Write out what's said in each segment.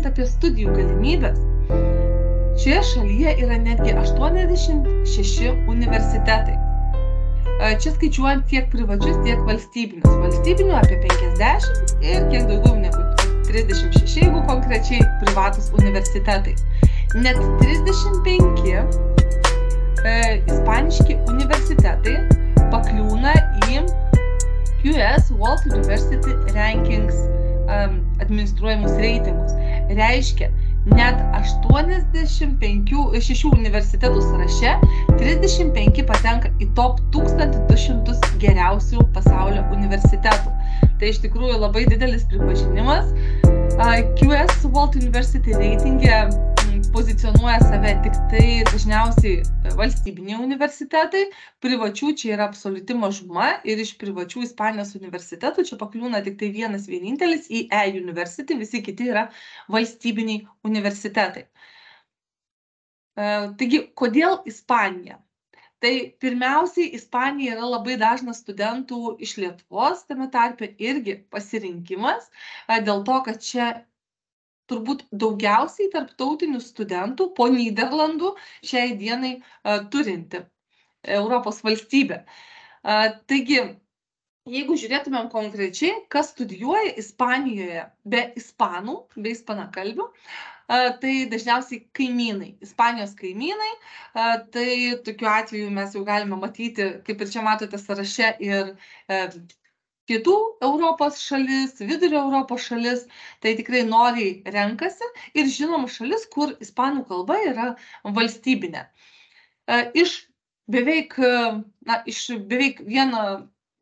kalbant apie studijų galimybės, šioje šalyje yra netgi 86 universitetai. Čia skaičiuojant tiek privačius, tiek valstybinius. Valstybinių apie 50 ir kiek daugiau negu 36, jeigu konkrečiai privatus universitetai. Net 35 ispaniški universitetai pakliūna į QS World University Rankings administruojamus reitingus. Reiškia, net 86 universitetų sąraše 35 patenka į top 1200 geriausių pasaulio universitetų. Tai iš tikrųjų labai didelis pripažinimas. QS World University reitinge pozicionuoja save tik tai dažniausiai valstybiniai universitetai, privačių čia yra absoliuti mažuma ir iš privačių Ispanijos universitetų čia pakliūna tik tai vienas vienintelis į E-University, visi kiti yra valstybiniai universitetai. Taigi, kodėl Ispanija? Tai pirmiausiai, Ispanija yra labai dažnas studentų iš Lietuvos, tame tarpe irgi pasirinkimas, dėl to, kad čia turbūt daugiausiai tarptautinių studentų po Nyderlandų šiai dienai turinti Europos valstybė. Taigi, jeigu žiūrėtumėm konkrečiai, kas studijuoja Ispanijoje be ispanų, be ispanakalbių, tai dažniausiai kaimynai, Ispanijos kaimynai. Tai tokiu atveju mes jau galime matyti, kaip ir čia matote sąraše, ir Pietų Europos šalis, Vidurio Europos šalis, tai tikrai noriai renkasi ir žinoma šalis, kur ispanų kalba yra valstybinė. Iš beveik 1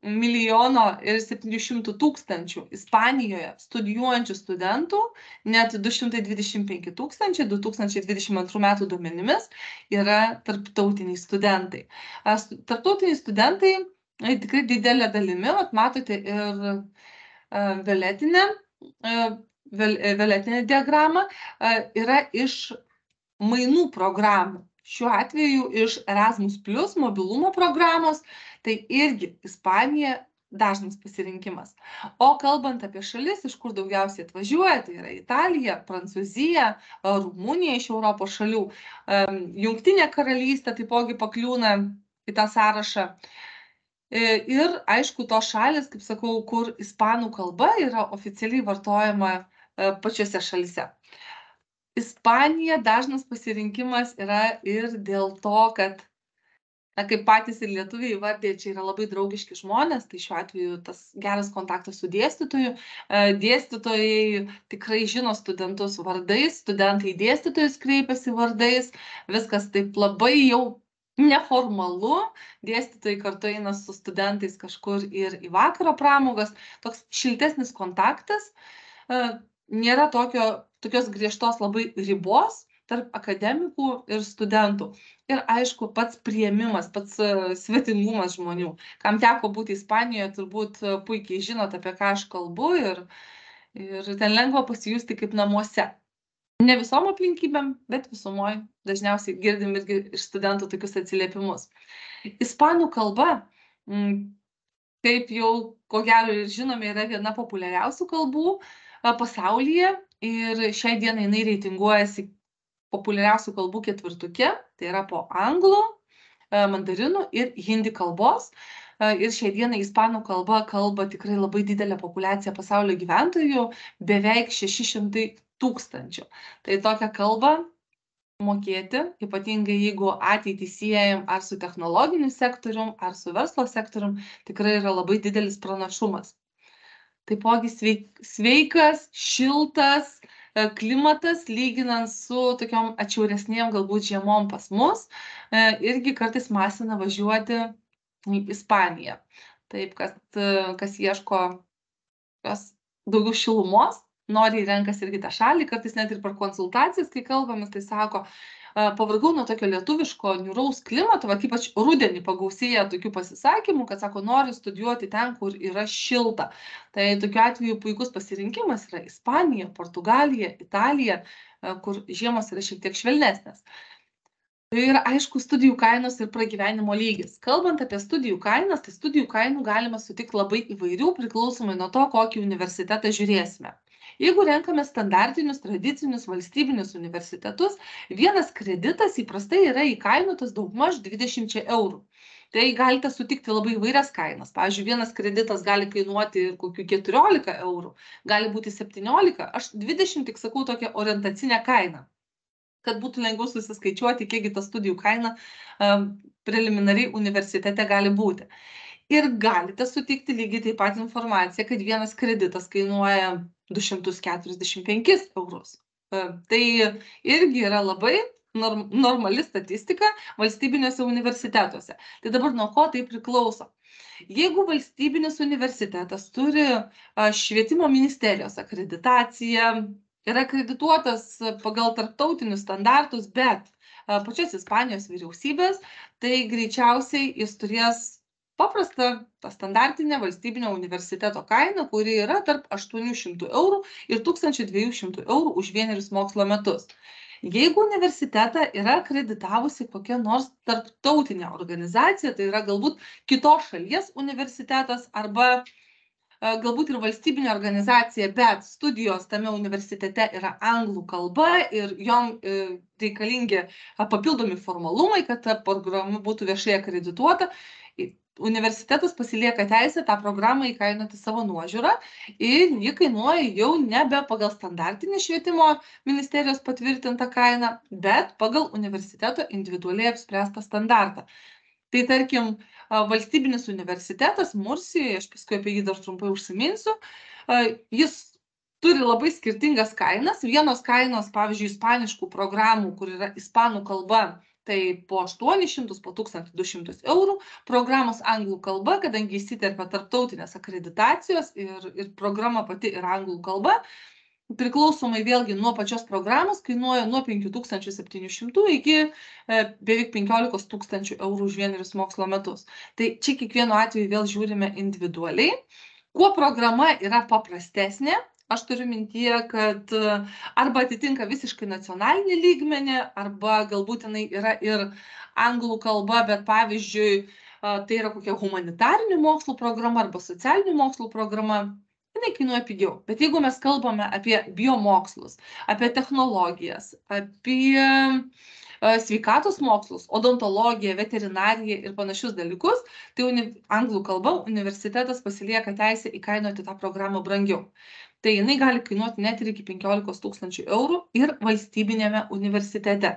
milijono ir 700 tūkstančių Ispanijoje studijuojančių studentų, net 225 tūkstančiai 2022 metų duomenimis yra tarptautiniai studentai. Tarptautiniai studentai tikrai didelė dalimi, matote ir violetinę diagramą, yra iš mainų programų. Šiuo atveju iš Erasmus Plus mobilumo programos, tai irgi Ispanija dažnas pasirinkimas. O kalbant apie šalis, iš kur daugiausiai atvažiuoja, tai yra Italija, Prancūzija, Rumunija iš Europos šalių, Jungtinė karalystė taipogi pakliūna į tą sąrašą. Ir, aišku, tos šalis, kaip sakau, kur ispanų kalba yra oficialiai vartojama pačiose šalise. Ispanija dažnas pasirinkimas yra ir dėl to, kad, kaip patys ir lietuviai įvardė, čia yra labai draugiški žmonės, tai šiuo atveju tas geras kontaktas su dėstytoju. Dėstytojai tikrai žino studentus vardais, studentai dėstytojus kreipiasi vardais, viskas taip labai jau neformalu, dėstytojai kartu eina su studentais kažkur ir į vakaro pramogas, toks šiltesnis kontaktas, nėra tokios griežtos labai ribos tarp akademikų ir studentų. Ir aišku, pats priėmimas, pats svetingumas žmonių. Kam teko būti Ispanijoje, turbūt puikiai žinot, apie ką aš kalbu ir ten lengva pasijusti kaip namuose. Ne visom aplinkybėm, bet visumoje dažniausiai girdim irgi iš studentų tokius atsiliepimus. Ispanų kalba, kaip jau ko gero ir žinome, yra viena populiariausių kalbų pasaulyje ir šiai dienai jinai reitinguojasi populiariausių kalbų ketvirtuke, tai yra po anglų, mandarinų ir hindi kalbos. Ir šiai dienai ispanų kalba kalba tikrai labai didelė populiacija pasaulio gyventojų, beveik 600 tūkstančių. Tai tokią kalbą mokėti, ypatingai jeigu ateitį siejam ar su technologiniu sektorium, ar su verslo sektorium, tikrai yra labai didelis pranašumas. Taipogi sveikas, šiltas klimatas, lyginant su tokiom atšiauresnėm galbūt žiemom pas mus, irgi kartais masina važiuoti į Ispaniją. Taip, kas ieško daugiau šilumos, noriai renkasi irgi tą šalį, kartais net ir per konsultacijas, kai kalbamės, tai sako, pavargau nuo tokio lietuviško niūraus klimato, ypač rudenį pagausėja tokių pasisakymų, kad sako, noriu studijuoti ten, kur yra šilta. Tai tokiu atveju puikus pasirinkimas yra Ispanija, Portugalija, Italija, kur žiemos yra šiek tiek švelnesnės. Ir aišku, studijų kainos ir pragyvenimo lygis. Kalbant apie studijų kainas, tai studijų kainų galima sutikti labai įvairių, priklausomai nuo to, kokį universitetą žiūrėsime. Jeigu renkame standartinius, tradicinius valstybinius universitetus, vienas kreditas įprastai yra įkainotas daugmaž 20 eurų. Tai galite sutikti labai įvairias kainas. Pavyzdžiui, vienas kreditas gali kainuoti ir kokių 14 eurų, gali būti 17, aš 20 tik sakau tokią orientacinę kainą, kad būtų lengviau susiskaičiuoti, kiekgi ta studijų kaina preliminariai universitete gali būti. Ir galite sutikti lygiai taip pat informaciją, kad vienas kreditas kainuoja 245 eurus. Tai irgi yra labai normali statistika valstybiniuose universitetuose. Tai dabar nuo ko tai priklauso? Jeigu valstybinis universitetas turi švietimo ministerijos akreditaciją, yra akredituotas pagal tarptautinius standartus, bet pačios Ispanijos vyriausybės, tai greičiausiai jis turės paprastą tą standartinę valstybinio universiteto kainą, kuri yra tarp 800 eurų ir 1200 eurų už vienerius mokslo metus. Jeigu universitetą yra akreditavusi kokia nors tarptautinė organizacija, tai yra galbūt kitos šalies universitetas arba galbūt ir valstybinė organizacija, bet studijos tame universitete yra anglų kalba ir jom reikalingi papildomi formalumai, kad ta programa būtų viešai akredituota, universitetas pasilieka teisę tą programą įkainoti savo nuožiūrą ir ji kainuoja jau nebe pagal standartinį švietimo ministerijos patvirtintą kainą, bet pagal universiteto individualiai apspręstą standartą. Tai tarkim, valstybinis universitetas Mursijoje, aš paskui apie jį dar trumpai užsiminsiu, jis turi labai skirtingas kainas. Vienos kainos, pavyzdžiui, ispaniškų programų, kur yra ispanų kalba, tai po 800, po 1200 eurų, programos anglų kalba, kadangi įsiterpia tarptautinės akreditacijos ir programa pati yra anglų kalba, priklausomai vėlgi nuo pačios programos kainuoja nuo 5700 iki beveik 15 000 eurų už vienerius mokslo metus. Tai čia kiekvienu atveju vėl žiūrime individualiai. Kuo programa yra paprastesnė, aš turiu mintyje, kad arba atitinka visiškai nacionalinį lygmenį, arba galbūt jinai yra ir anglų kalba, bet pavyzdžiui, tai yra kokia humanitarinių mokslų programa arba socialinių mokslų programa, jinai kainuoja pigiau. Bet jeigu mes kalbame apie biomokslus, apie technologijas, apie sveikatos mokslus, odontologiją, veterinariją ir panašius dalykus, tai anglų kalba universitetas pasilieka teisę įkainoti tą programą brangiau. Tai jinai gali kainuoti net ir iki 15 000 eurų ir valstybinėme universitete.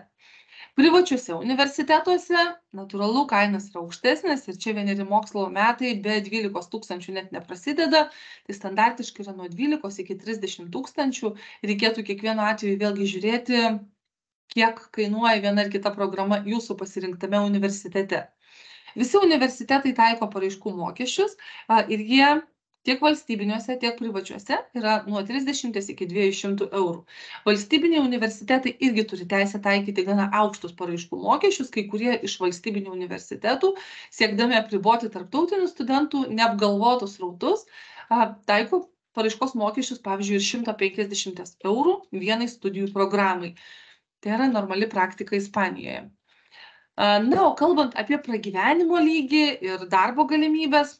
Privačiuose universitetuose natūralu kainos yra aukštesnės ir čia vieneri mokslo metai be 12 000 net neprasideda, tai standartiškai yra nuo 12 iki 30 000. Reikėtų kiekvienu atveju vėlgi žiūrėti, kiek kainuoja viena ar kita programa jūsų pasirinktame universitete. Visi universitetai taiko paraiškų mokesčius ir jie tiek valstybiniuose, tiek privačiuose yra nuo 30 iki 200 eurų. Valstybiniai universitetai irgi turi teisę taikyti gana aukštus paraiškų mokesčius, kai kurie iš valstybinių universitetų, siekdami apriboti tarptautinių studentų neapgalvotus srautus, taiko paraiškos mokesčius, pavyzdžiui, ir 150 eurų vienai studijų programai. Tai yra normali praktika Ispanijoje. Na, o kalbant apie pragyvenimo lygį ir darbo galimybės,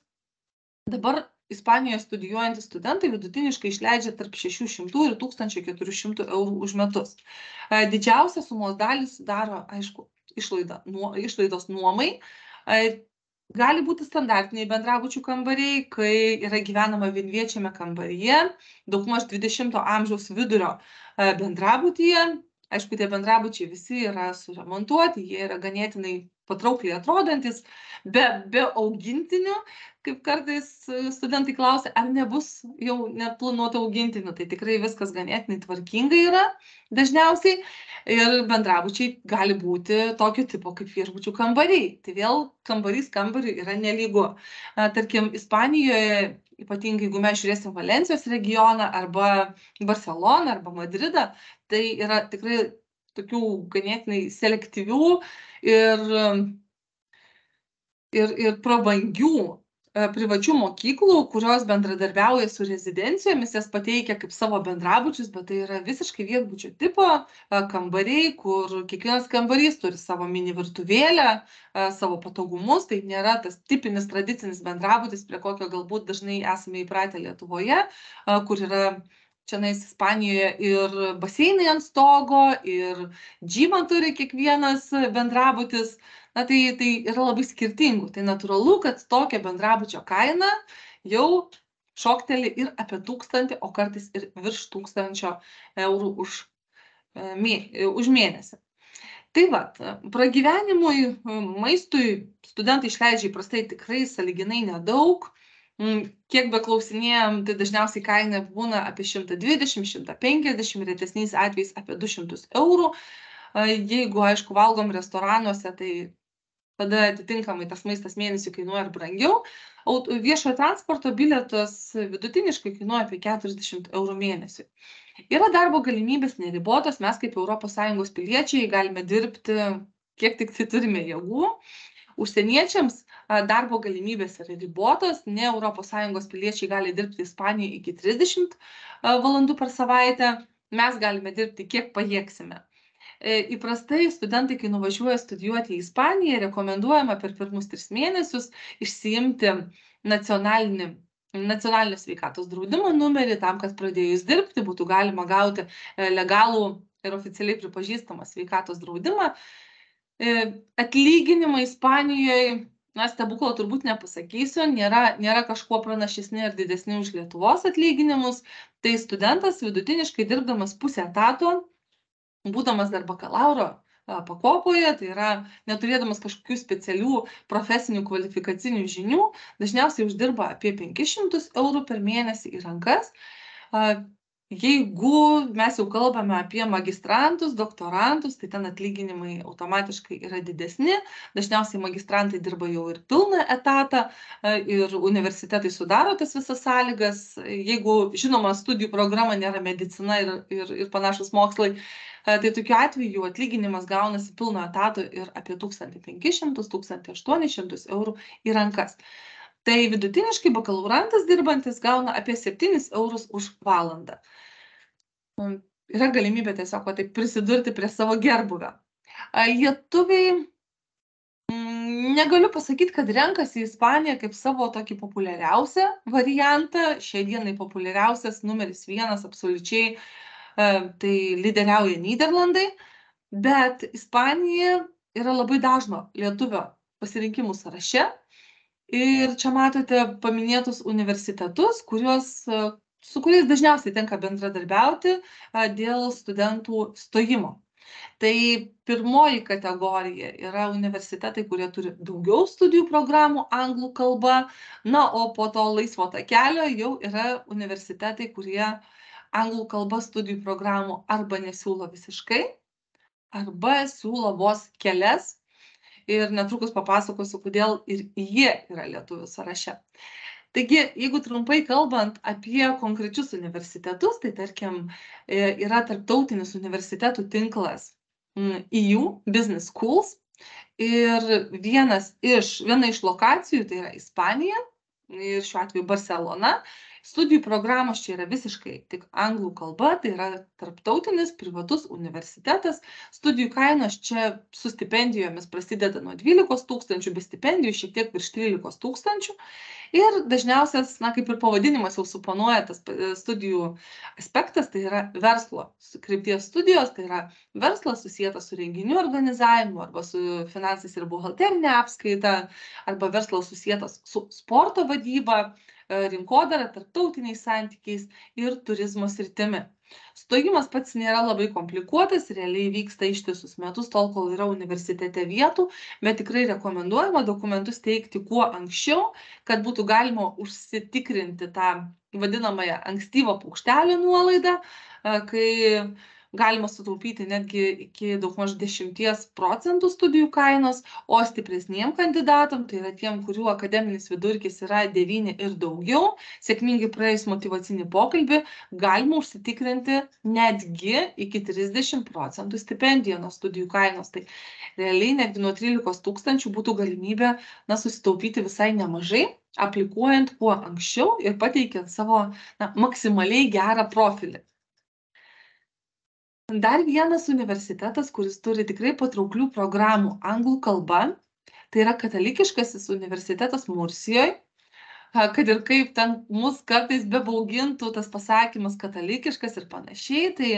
dabar Ispanijoje studijuojantys studentai vidutiniškai išleidžia tarp 600 ir 1400 eurų už metus. Didžiausią sumos dalį sudaro, aišku, išlaidos nuomai. Gali būti standartiniai bendrabučių kambariai, kai yra gyvenama vienviečiame kambaryje, daugmaž 20 amžiaus vidurio bendrabutyje. Aišku, tie bendrabučiai visi yra suremontuoti, jie yra ganėtinai patraukliai atrodantis, be augintinių, kaip kartais studentai klausia, ar nebus jau neplanuota augintinių, tai tikrai viskas ganėtinai tvarkingai yra dažniausiai ir bendrabučiai gali būti tokio tipo kaip viešbučių kambariai. Tai vėl kambarys kambariui yra nelygu. Tarkim, Ispanijoje, ypatingai jeigu mes žiūrėsim Valencijos regioną arba Barceloną arba Madridą, tai yra tikrai tokių ganėtinai selektyvių ir prabangių privačių mokyklų, kurios bendradarbiauja su rezidencijomis, jas pateikia kaip savo bendrabučius, bet tai yra visiškai viešbučio tipo kambariai, kur kiekvienas kambarys turi savo mini virtuvėlę, savo patogumus, tai nėra tas tipinis tradicinis bendrabutis, prie kokio galbūt dažnai esame įpratę Lietuvoje, kur yra Čionais Ispanijoje ir baseinai ant stogo, ir džimą turi kiekvienas bendrabutis. Na, tai yra labai skirtingų. Tai natūralu, kad tokia bendrabučio kaina jau šokteli ir apie 1000, o kartais ir virš 1000 eurų už mėnesį. Tai vat, pragyvenimui, maistui studentai išleidžia įprastai tikrai sąlyginai nedaug. Kiek beklausinėjom, tai dažniausiai kaina būna apie 120, 150, retesniais atvejais apie 200 eurų. Jeigu, aišku, valgom restoranuose, tai tada atitinkamai tas maistas mėnesį kainuoja ir brangiau. Viešojo transporto bilietas vidutiniškai kainuoja apie 40 eurų mėnesiui. Yra darbo galimybės neribotos, mes kaip ES piliečiai galime dirbti, kiek tik tai turime jėgų. Užsieniečiams darbo galimybės yra ribotos, ne ES piliečiai gali dirbti Ispanijoje iki 30 valandų per savaitę, mes galime dirbti kiek pajėgsime. Įprastai studentai, kai nuvažiuoja studijuoti į Ispaniją, rekomenduojama per pirmus 3 mėnesius išsiimti nacionalinio sveikatos draudimo numerį, tam, kad pradėjus dirbti būtų galima gauti legalų ir oficialiai pripažįstamą sveikatos draudimą. Atlyginimai Ispanijoje, na, stebuklo turbūt nepasakysiu, nėra kažkuo pranašesni ar didesni už Lietuvos atlyginimus. Tai studentas vidutiniškai dirbdamas pusę etato, būdamas dar bakalauro pakopoje, tai yra neturėdamas kažkokių specialių profesinių kvalifikacinių žinių, dažniausiai uždirba apie 500 eurų per mėnesį į rankas. Jeigu mes jau kalbame apie magistrantus, doktorantus, tai ten atlyginimai automatiškai yra didesni. Dažniausiai magistrantai dirba jau ir pilną etatą ir universitetai sudaro tas visas sąlygas. Jeigu, žinoma, studijų programa nėra medicina ir panašus mokslai, tai tokiu atveju atlyginimas gaunasi pilno etato ir apie 1500–1800 eurų į rankas. Tai vidutiniškai bakalaurantas dirbantis gauna apie 7 eurus už valandą. Yra galimybė tiesiog taip prisidurti prie savo gerbūvio. Lietuviai, negaliu pasakyti, kad renkasi Ispaniją kaip savo tokį populiariausią variantą. Šiai dienai populiariausias numeris 1 absoliučiai tai lyderiauja Nyderlandai, bet Ispanija yra labai dažno lietuvio pasirinkimų sąraše. Ir čia matote paminėtus universitetus, su kuriais dažniausiai tenka bendradarbiauti dėl studentų stojimo. Tai pirmoji kategorija yra universitetai, kurie turi daugiau studijų programų anglų kalba, na, o po to laisvo takelio jau yra universitetai, kurie anglų kalba studijų programų arba nesiūlo visiškai, arba siūlo vos kelias. Ir netrukus papasakosiu, kodėl ir jie yra lietuvių sąraše. Taigi, jeigu trumpai kalbant apie konkrečius universitetus, tai tarkim yra tarptautinis universitetų tinklas EU Business Schools ir viena iš lokacijų tai yra Ispanija ir šiuo atveju Barselona. Studijų programos čia yra visiškai tik anglų kalba, tai yra tarptautinis privatus universitetas. Studijų kainos čia su stipendijomis prasideda nuo 12 000, be stipendijų šiek tiek virš 13 000. Ir dažniausias, na, kaip ir pavadinimas jau suponuoja tas studijų aspektas, tai yra verslo krypties studijos, tai yra verslas susijęs su renginių organizavimu arba su finansais ir buhalterinė apskaita, arba verslas susijęs su sporto vadyba, rinkodara, tarptautiniais santykiais ir turizmo sritimi. Stojimas pats nėra labai komplikuotas, realiai vyksta ištisus metus, tol kol yra universitete vietų, bet tikrai rekomenduojama dokumentus teikti kuo anksčiau, kad būtų galima užsitikrinti tą vadinamąją ankstyvą paukštelio nuolaidą, kai galima sutaupyti netgi iki daugmaž 10% studijų kainos, o stipresniem kandidatam, tai yra tiem, kurių akademinis vidurkis yra 9 ir daugiau, sėkmingai praėjus motyvacinį pokalbį, galima užsitikrinti netgi iki 30% stipendiją nuo studijų kainos. Tai realiai netgi nuo 13 000 būtų galimybė susitaupyti visai nemažai, aplikuojant kuo anksčiau ir pateikiant savo maksimaliai gerą profilį. Dar vienas universitetas, kuris turi tikrai patrauklių programų anglų kalba, tai yra katalikiškasis universitetas Mursijoje. kad ir kaip ten mus kartais bebaugintų tas pasakymas katalikiškas ir panašiai, tai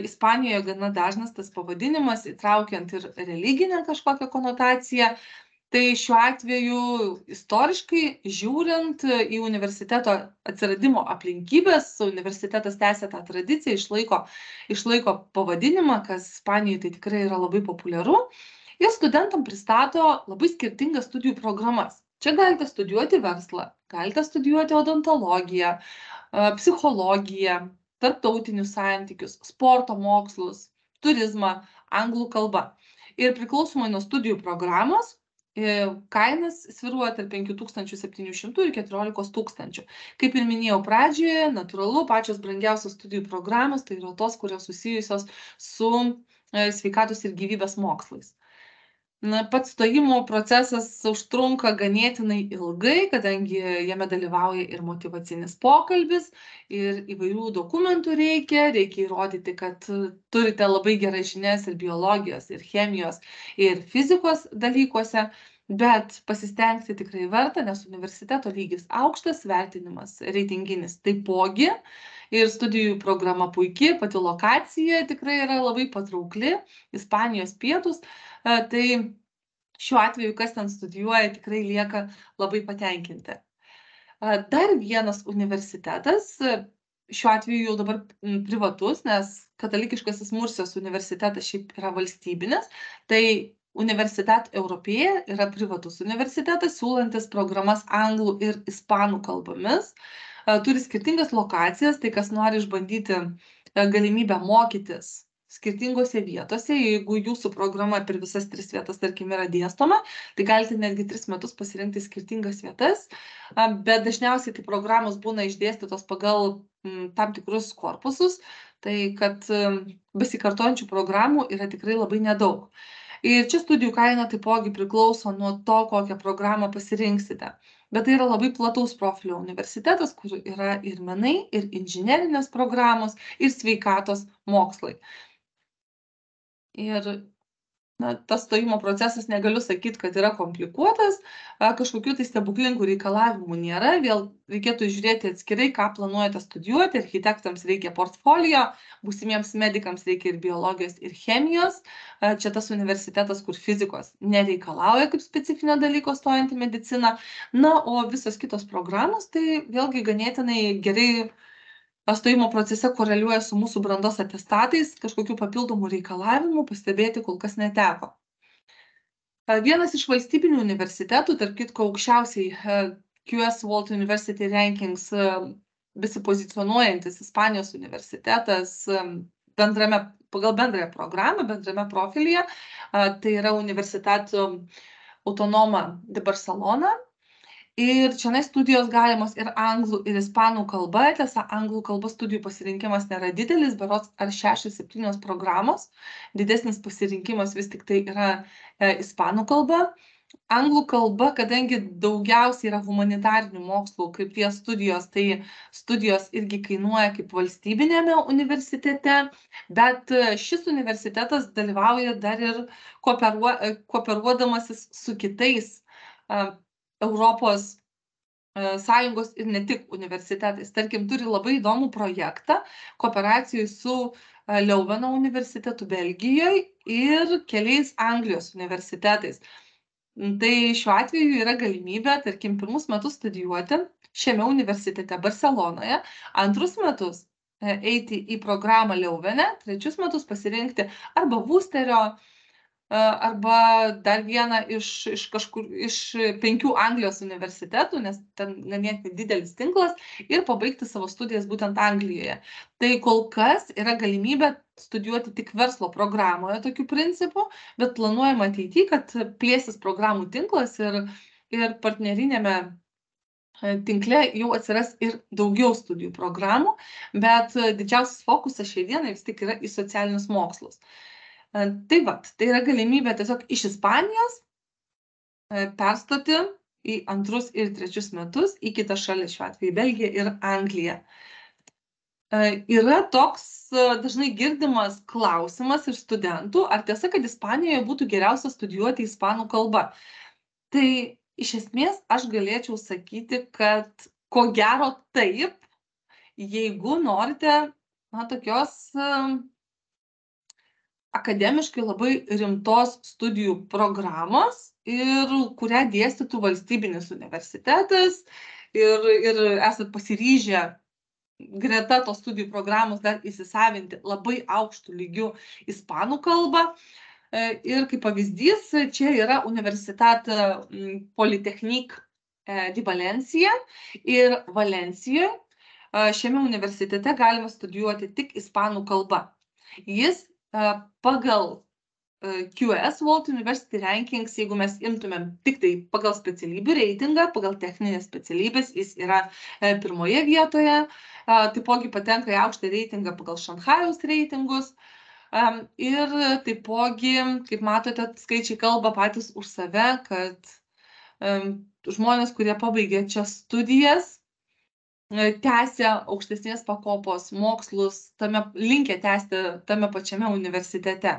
Ispanijoje gana dažnas tas pavadinimas, įtraukiant ir religinę kažkokią konotaciją. Tai šiuo atveju istoriškai žiūrint į universiteto atsiradimo aplinkybės, universitetas tęsia tą tradiciją, išlaiko pavadinimą, kas Ispanijoje tai tikrai yra labai populiaru, ir studentam pristato labai skirtingas studijų programas. Čia galite studijuoti verslą, galite studijuoti odontologiją, psichologiją, tarptautinius santykius, sporto mokslus, turizmą, anglų kalba. Ir priklausomai nuo studijų programos, kainas svyruoja tarp 5700 ir 14 000. Kaip ir minėjau pradžioje, natūralu, pačios brangiausios studijų programos tai yra tos, kurios susijusios su sveikatos ir gyvybės mokslais. Pats stojimo procesas užtrunka ganėtinai ilgai, kadangi jame dalyvauja ir motyvacinis pokalbis, ir įvairių dokumentų reikia įrodyti, kad turite labai geras žinias ir biologijos, ir chemijos, ir fizikos dalykuose, bet pasistengti tikrai verta, nes universiteto lygis aukštas, vertinimas reitinginis taipogi, ir studijų programa puikiai, pati lokacija tikrai yra labai patraukli, Ispanijos pietus, tai šiuo atveju, kas ten studijuoja, tikrai lieka labai patenkinti. Dar vienas universitetas, šiuo atveju jau dabar privatus, nes katalikiškasis Mursijos universitetas šiaip yra valstybinis, tai Universitat Europėje yra privatus universitetas, siūlantis programas anglų ir ispanų kalbomis, turi skirtingas lokacijas, tai kas nori išbandyti galimybę mokytis skirtingose vietose, jeigu jūsų programa per visas 3 vietas, tarkim, yra dėstoma, tai galite netgi 3 metus pasirinkti skirtingas vietas, bet dažniausiai tai programos būna išdėstytos pagal tam tikrus korpusus, tai kad besikartojančių programų yra tikrai labai nedaug. Ir čia studijų kaina taipogi priklauso nuo to, kokią programą pasirinksite. Bet tai yra labai plataus profilio universitetas, kur yra ir menai, ir inžinerinės programos, ir sveikatos mokslai. Ir tas stojimo procesas, negaliu sakyti, kad yra komplikuotas, kažkokių tai stebuklingų reikalavimų nėra, vėl reikėtų žiūrėti atskirai, ką planuojate studijuoti, architektams reikia portfolio, būsimiems medikams reikia ir biologijos, ir chemijos, čia tas universitetas, kur fizikos nereikalauja kaip specifinio dalyko stojant į mediciną, o visos kitos programos, tai vėlgi ganėtinai gerai stojimo procese koreliuoja su mūsų brandos atestatais, kažkokių papildomų reikalavimų pastebėti kol kas neteko. Vienas iš valstybinių universitetų, tarp kitko aukščiausiai QS World University Rankings besipozicionuojantis Ispanijos universitetas pagal bendrąją programą, bendrame profilyje, tai yra Universitato Autonoma de Barcelona. Ir čionai studijos galimos ir anglų, ir ispanų kalba. Tiesa, anglų kalbos studijų pasirinkimas nėra didelis, berods ar 6-7 programos. Didesnis pasirinkimas vis tik tai yra ispanų kalba. Anglų kalba, kadangi daugiausiai yra humanitarinių mokslų krypties studijos, tai studijos irgi kainuoja kaip valstybinėme universitete, bet šis universitetas dalyvauja dar ir kooperuodamasis su kitais Europos Sąjungos ir ne tik universitetais. Tarkim, turi labai įdomų projektą kooperacijai su Leuveno universitetu Belgijoje ir keliais Anglijos universitetais. Tai šiuo atveju yra galimybė, tarkim, 1 metus studijuoti šiame universitete Barcelonoje, 2 metus eiti į programą Leuvene, 3 metus pasirinkti arba Wusterio, arba dar vieną iš 5 Anglijos universitetų, nes ten ganėtinai didelis tinklas, ir pabaigti savo studijas būtent Anglijoje. Tai kol kas yra galimybė studijuoti tik verslo programoje tokiu principu, bet planuojama ateityje, kad plėsis programų tinklas ir partnerinėme tinkle jau atsiras ir daugiau studijų programų, bet didžiausias fokusas šiai dienai vis tik yra į socialinius mokslus. Tai yra galimybė tiesiog iš Ispanijos perstoti į 2 ir 3 metus į kitą šalį, šiuo atveju Belgiją ir Angliją. Yra toks dažnai girdimas klausimas iš studentų, ar tiesa, kad Ispanijoje būtų geriausia studijuoti ispanų kalbą. Tai Iš esmės, aš galėčiau sakyti, kad ko gero taip, jeigu norite, tokios akademiškai labai rimtos studijų programos ir kurią dėstytų valstybinis universitetas ir esat pasiryžę greta tos studijų programos dar įsisavinti labai aukštų lygių ispanų kalbą. Ir kaip pavyzdys, čia yra Universitat Politechnique di Valencia ir Valencijoje šiame universitete galima studijuoti tik ispanų kalba. Jis pagal QS World University Rankings, jeigu mes imtumėm tik tai pagal specialybių reitingą, pagal techninės specialybės, jis yra pirmoje vietoje, taipogi patenka į aukštą reitingą pagal Šanchajaus reitingus. Ir taipogi, kaip matote, skaičiai kalba patys už save, kad žmonės, kurie pabaigė čia studijas, tęsia aukštesnės pakopos mokslus, linkę tęsti tame pačiame universitete.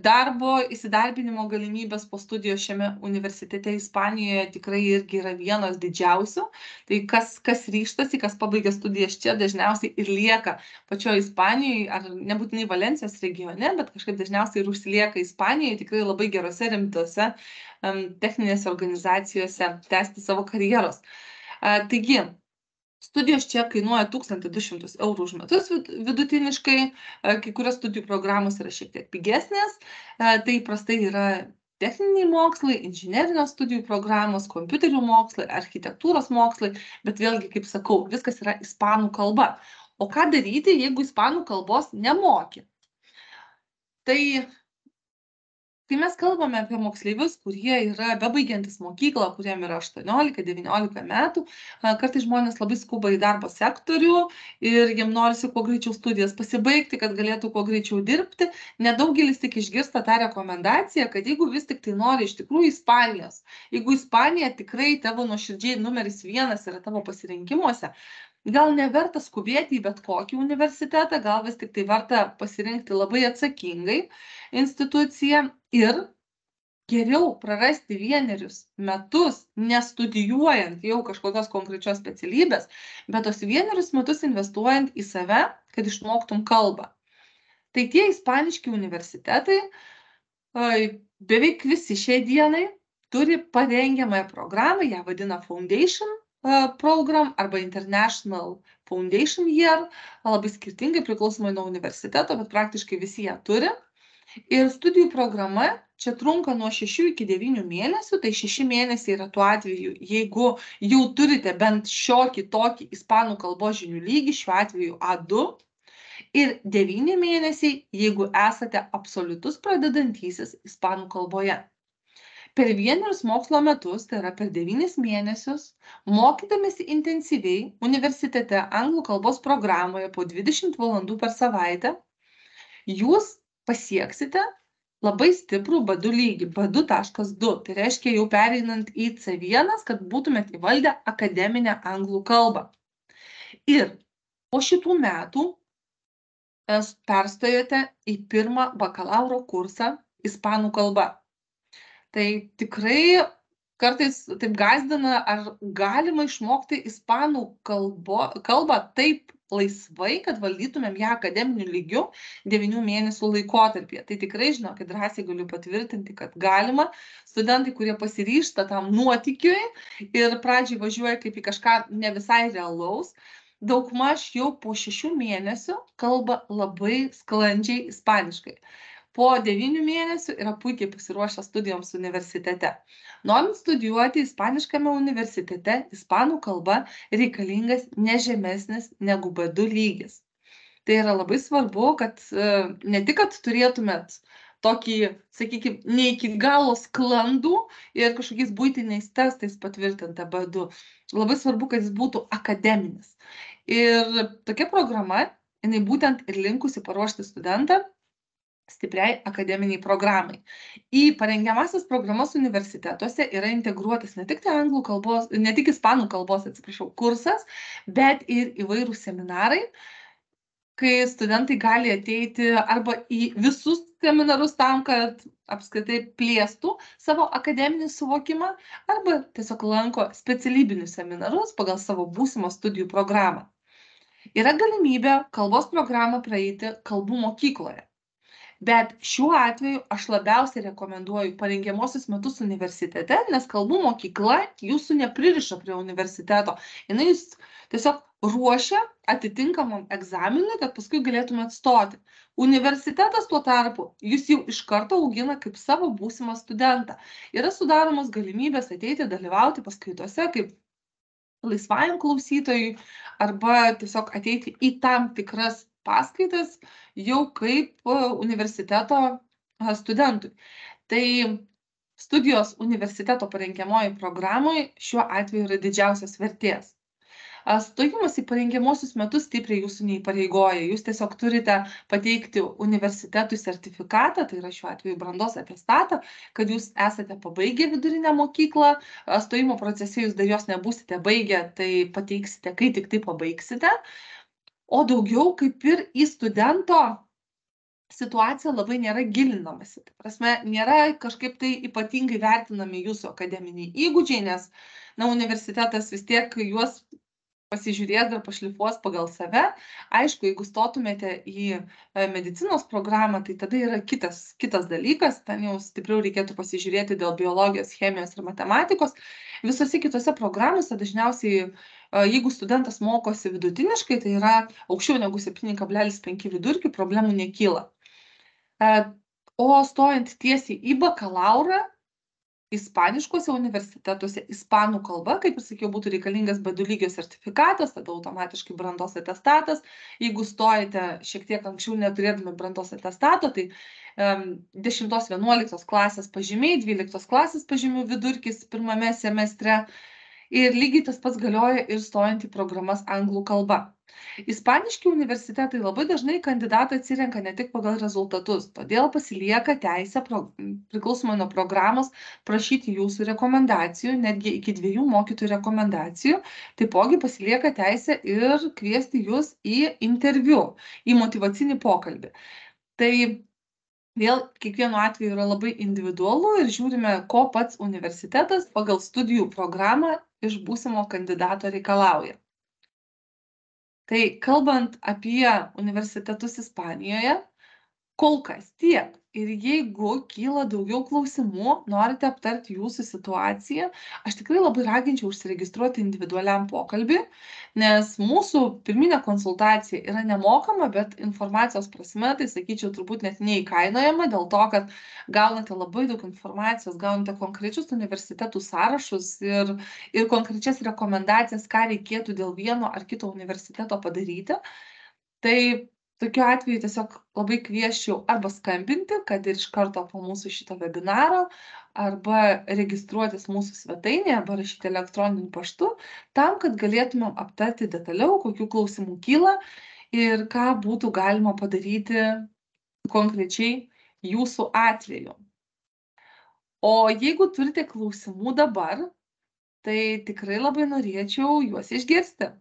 Darbo įsidarbinimo galimybės po studijos šiame universitete Ispanijoje tikrai irgi yra vienos didžiausių. Tai kas ryžtasi, kas pabaigia studijas čia, dažniausiai ir lieka pačioje Ispanijoje, ar nebūtinai Valencijos regione, bet kažkaip dažniausiai ir užsilieka Ispanijoje, tikrai labai gerose, rimtose techninėse organizacijose tęsti savo karjeros. Taigi, studijos čia kainuoja 1200 eurų už metus vidutiniškai, kai kurios studijų programos yra šiek tiek pigesnės, tai įprastai yra techniniai mokslai, inžinerinės studijų programos, kompiuterių mokslai, architektūros mokslai, bet vėlgi, kaip sakau, viskas yra ispanų kalba. O ką daryti, jeigu ispanų kalbos nemoki? Tai kai mes kalbame apie moksleivius, kurie yra bebaigiantis mokyklą, kuriem yra 18-19 metų, kartais žmonės labai skuba į darbo sektorių ir jiem norisi kuo greičiau studijas pasibaigti, kad galėtų kuo greičiau dirbti. Nedaugelis tik išgirsta tą rekomendaciją, kad jeigu vis tik tai nori iš tikrųjų Ispanijos, jeigu Ispanija tikrai tavo nuoširdžiai numeris 1 yra tavo pasirinkimuose, gal neverta skubėti į bet kokį universitetą, gal vis tik tai verta pasirinkti labai atsakingai instituciją ir geriau prarasti 1 metus nestudijuojant jau kažkokios konkrečios specialybės, bet tos 1 metus investuojant į save, kad išmoktum kalbą. Tai tie ispaniški universitetai, beveik visi šiai dienai turi parengiamąją programą, ją vadina Foundation Program arba International Foundation Year, labai skirtingai priklausomai nuo universiteto, bet praktiškai visi ją turi. Ir studijų programa čia trunka nuo 6 iki 9 mėnesių, tai 6 mėnesiai yra tuo atveju, jeigu jau turite bent šiokį tokį ispanų kalbos žinių lygį, šiuo atveju A2, ir 9 mėnesiai, jeigu esate absoliutus pradedantysis ispanų kalboje. Per 1 mokslo metus, tai yra per 9 mėnesius, mokydamėsi intensyviai universitete anglų kalbos programoje po 20 valandų per savaitę, jūs pasieksite labai stiprų B2 lygį, B2.2. Tai reiškia jau pereinant į C1, kad būtumėt įvaldę akademinę anglų kalbą. Ir po šitų metų perstojote į 1 bakalauro kursą ispanų kalba. Tai tikrai kartais taip gąsdina, ar galima išmokti ispanų kalbą taip laisvai, kad valdytumėm ją akademiniu lygiu 9 mėnesių laikotarpyje. Tai tikrai, žinokit, drąsiai galiu patvirtinti, kad galima. Studentai, kurie pasiryžta tam nuotykiui ir pradžiai važiuoja kaip į kažką ne visai realaus, daugmaž jau po 6 mėnesių kalba labai sklandžiai ispaniškai. Po 9 mėnesių yra puikiai pasiruošę studijoms universitete. Norint studijuoti ispaniškame universitete, ispanų kalba reikalingas ne žemesnis negu B2 lygis. Tai yra labai svarbu, kad ne tik, kad turėtumėt tokį, sakykime, ne iki galo sklandų ir kažkokiais buitiniais testais patvirtintą B2. Labai svarbu, kad jis būtų akademinis. Ir tokia programa, jinai būtent ir linkusi paruošti studentą stipriai akademiniai programai. Į parengiamasias programas universitetuose yra integruotas ne tik anglų kalbos, ne tik ispanų kalbos, kursas, bet ir įvairūs seminarai, kai studentai gali ateiti arba į visus seminarus tam, kad apskritai plėstų savo akademinį suvokimą, arba tiesiog lanko specialybinius seminarus pagal savo būsimą studijų programą. Yra galimybė kalbos programą praeiti kalbų mokykloje. Bet šiuo atveju aš labiausiai rekomenduoju parengiamuosius metus universitete, nes kalbų mokykla jūsų nepririša prie universiteto. Jinai jūs tiesiog ruošia atitinkamam egzaminui, kad paskui galėtumėt stoti. Universitetas tuo tarpu jūs jau iš karto augina kaip savo būsimą studentą. Yra sudaromos galimybės ateiti, dalyvauti paskaitose kaip laisvajam klausytojui arba tiesiog ateiti į tam tikras paskaitas jau kaip universiteto studentui. Tai studijos universiteto parengiamoji programoje šiuo atveju yra didžiausios vertės. Stojimas į parengiamuosius metus stipriai jūsų neįpareigoja. Jūs tiesiog turite pateikti universitetui sertifikatą, tai yra šiuo atveju brandos atestatą, kad jūs esate pabaigę vidurinę mokyklą. Stojimo procese jūs dar jos nebūsite baigę, tai pateiksite, kai tik tai pabaigsite. O daugiau kaip ir į studento situacija labai nėra gilinamasi. Tai prasme, nėra kažkaip tai ypatingai vertinami jūsų akademiniai įgūdžiai, nes universitetas vis tiek juos pasižiūrės dar pašlifuos pagal save. Aišku, jeigu stotumėte į medicinos programą, tai tada yra kitas dalykas, ten jau stipriau reikėtų pasižiūrėti dėl biologijos, chemijos ir matematikos. Visose kitose programose dažniausiai, jeigu studentas mokosi vidutiniškai, tai yra aukščiau negu 7,5 vidurkių, problemų nekyla. O stojant tiesiai į bakalaurą, ispaniškuose universitetuose ispanų kalba, kaip ir sakiau, būtų reikalingas B2 lygio sertifikatas, tada automatiškai brandos atestatas. Jeigu stojate šiek tiek anksčiau neturėdami brandos atestato, tai 10-11 klasės pažymiai, 12 klasės pažymių vidurkis pirmame semestre. Ir lygiai tas pats galioja ir stojant į programas anglų kalba. Ispaniški universitetai labai dažnai kandidatą atsirenka ne tik pagal rezultatus, todėl pasilieka teisę priklausomai nuo programos prašyti jūsų rekomendacijų, netgi iki 2 mokytojų rekomendacijų. Taipogi pasilieka teisę ir kviesti jūs į interviu, į motyvacinį pokalbį. Tai vėl kiekvienu atveju yra labai individualu ir žiūrime, ko pats universitetas pagal studijų programą iš būsimo kandidato reikalauja. Tai kalbant apie universitetus Ispanijoje, kol kas tiek. Ir jeigu kyla daugiau klausimų, norite aptarti jūsų situaciją, aš tikrai labai raginčiau užsiregistruoti individualiam pokalbį, nes mūsų pirminė konsultacija yra nemokama, bet informacijos prasme, tai sakyčiau, turbūt net neįkainojama, dėl to, kad gaunate labai daug informacijos, gaunate konkrečius universitetų sąrašus ir konkrečias rekomendacijas, ką reikėtų dėl vieno ar kito universiteto padaryti. Tai tokiu atveju tiesiog labai kviesčiau arba skambinti, kad ir iš karto po mūsų šito webinaro, arba registruotis mūsų svetainėje, arba rašyti elektroniniu paštu, tam, kad galėtumėm aptarti detaliau, kokių klausimų kyla ir ką būtų galima padaryti konkrečiai jūsų atveju. O jeigu turite klausimų dabar, tai tikrai labai norėčiau juos išgirsti.